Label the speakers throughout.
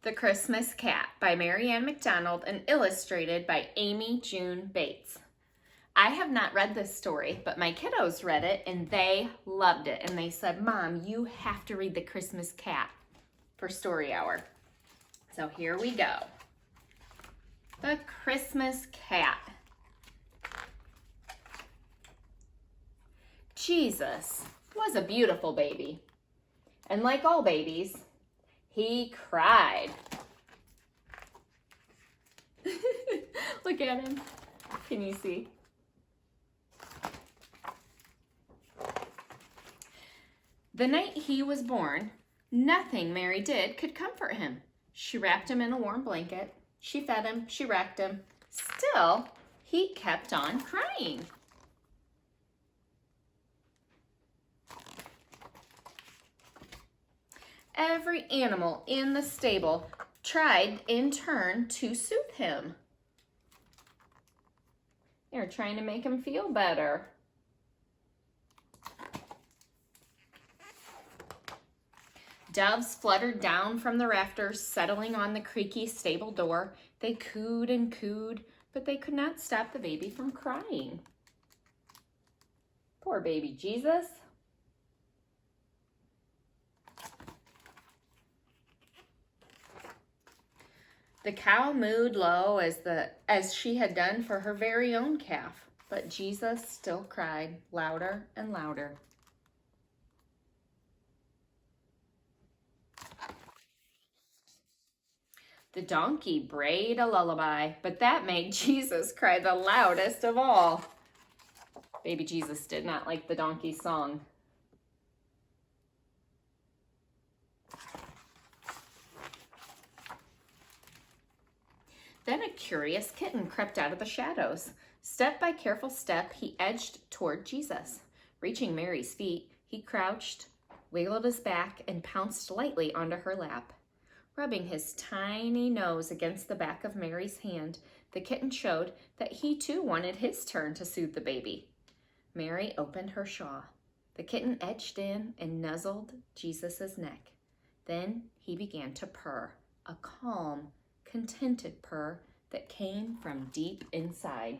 Speaker 1: The Christmas Cat by Mary Ann McDonald and illustrated by Amy June Bates. I have not read this story, but my kiddos read it and they loved it. And they said, Mom, you have to read The Christmas Cat for story hour. So here we go. The Christmas Cat. Jesus was a beautiful baby. And like all babies, he cried. Look at him. Can you see? The night he was born, nothing Mary did could comfort him. She wrapped him in a warm blanket. She fed him. She rocked him. Still, he kept on crying. Every animal in the stable tried in turn to soothe him. They were trying to make him feel better. Doves fluttered down from the rafters, settling on the creaky stable door. They cooed and cooed, but they could not stop the baby from crying. Poor baby Jesus. The cow mooed low as she had done for her very own calf, but Jesus still cried louder and louder. The donkey brayed a lullaby, but that made Jesus cry the loudest of all. Baby Jesus did not like the donkey's song. Then a curious kitten crept out of the shadows. Step by careful step, he edged toward Jesus. Reaching Mary's feet, he crouched, wiggled his back, and pounced lightly onto her lap. Rubbing his tiny nose against the back of Mary's hand, the kitten showed that he too wanted his turn to soothe the baby. Mary opened her shawl. The kitten edged in and nuzzled Jesus' neck. Then he began to purr, a calm, contented purr that came from deep inside.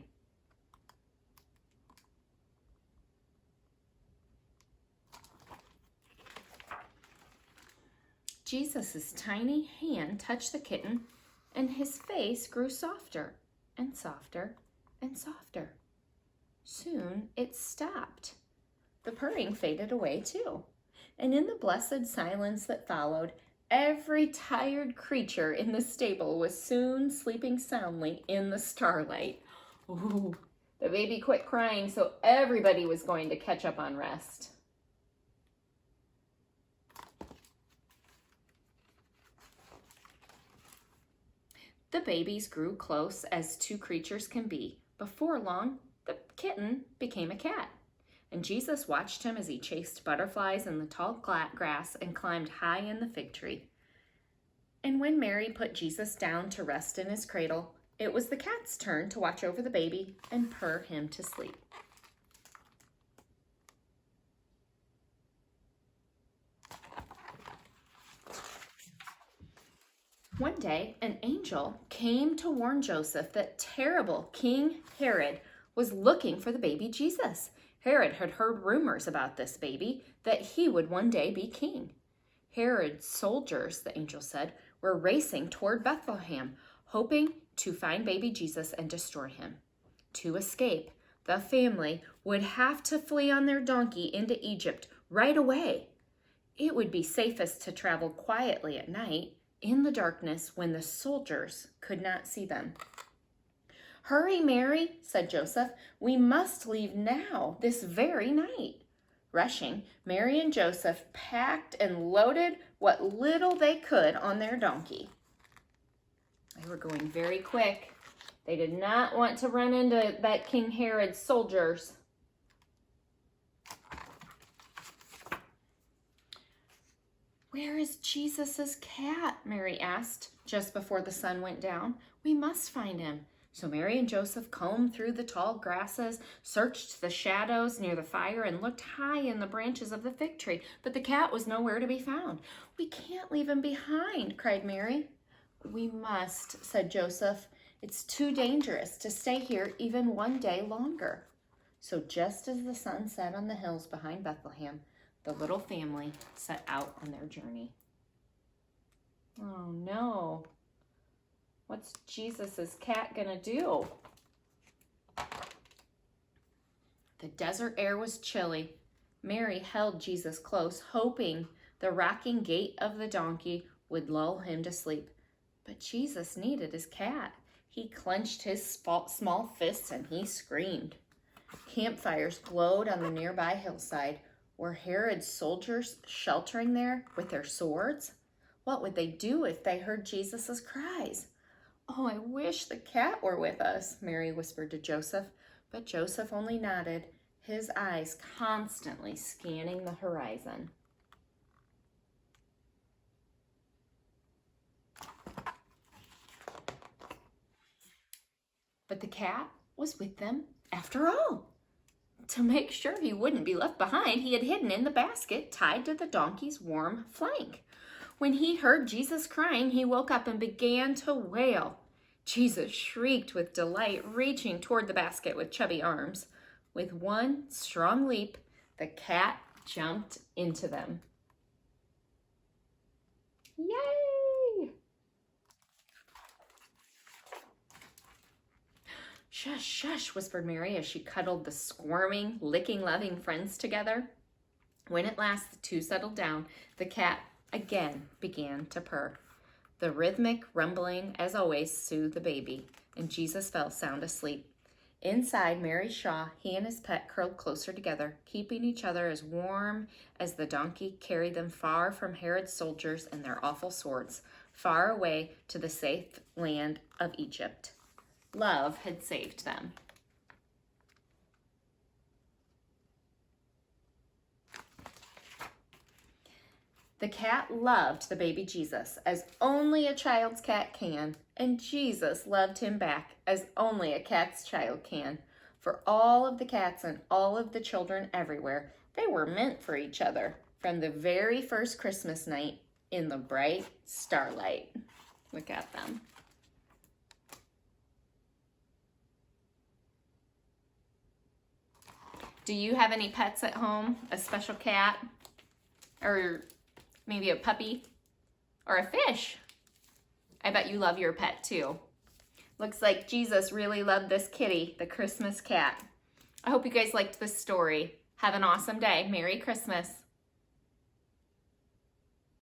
Speaker 1: Jesus' tiny hand touched the kitten, and his face grew softer and softer and softer. Soon it stopped. The purring faded away too, and in the blessed silence that followed, every tired creature in the stable was soon sleeping soundly in the starlight. Ooh, the baby quit crying, so everybody was going to catch up on rest. The babies grew close as two creatures can be. Before long, the kitten became a cat, and Jesus watched him as he chased butterflies in the tall grass and climbed high in the fig tree. And when Mary put Jesus down to rest in his cradle, it was the cat's turn to watch over the baby and purr him to sleep. One day, an angel came to warn Joseph that terrible King Herod was looking for the baby Jesus. Herod had heard rumors about this baby, that he would one day be king. Herod's soldiers, the angel said, were racing toward Bethlehem, hoping to find baby Jesus and destroy him. To escape, the family would have to flee on their donkey into Egypt right away. It would be safest to travel quietly at night, in the darkness when the soldiers could not see them. Hurry, Mary, said Joseph. We must leave now, this very night. Rushing, Mary and Joseph packed and loaded what little they could on their donkey. They were going very quick. They did not want to run into that King Herod's soldiers. Where is Jesus' cat? Mary asked just before the sun went down. We must find him. So Mary and Joseph combed through the tall grasses, searched the shadows near the fire, and looked high in the branches of the fig tree, but the cat was nowhere to be found. We can't leave him behind, cried Mary. "We must," said Joseph. "It's too dangerous to stay here even one day longer." So just as the sun set on the hills behind Bethlehem, the little family set out on their journey. Oh no, what's Jesus's cat gonna do? The desert air was chilly. Mary held Jesus close, hoping the rocking gait of the donkey would lull him to sleep. But Jesus needed his cat. He clenched his small fists and he screamed. Campfires glowed on the nearby hillside. Were Herod's soldiers sheltering there with their swords? What would they do if they heard Jesus' cries? "Oh, I wish the cat were with us," Mary whispered to Joseph, but Joseph only nodded, his eyes constantly scanning the horizon. But the cat was with them after all. To make sure he wouldn't be left behind, he had hidden in the basket tied to the donkey's warm flank. When he heard Jesus crying, he woke up and began to wail. Jesus shrieked with delight, reaching toward the basket with chubby arms. With one strong leap, the cat jumped into them. Yay! "Shush, shush," whispered Mary as she cuddled the squirming, licking-loving friends together. When at last the two settled down, the cat again began to purr. The rhythmic rumbling, as always, soothed the baby, and Jesus fell sound asleep. Inside Mary's shawl, he and his pet curled closer together, keeping each other as warm as the donkey carried them far from Herod's soldiers and their awful swords, far away to the safe land of Egypt. Love had saved them. The cat loved the baby Jesus as only a child's cat can, and Jesus loved him back as only a cat's child can. For all of the cats and all of the children everywhere, they were meant for each other from the very first Christmas night in the bright starlight. Look at them. Do you have any pets at home? A special cat? Or maybe a puppy? Or a fish? I bet you love your pet too. Looks like Jesus really loved this kitty, the Christmas cat. I hope you guys liked this story. Have an awesome day. Merry Christmas.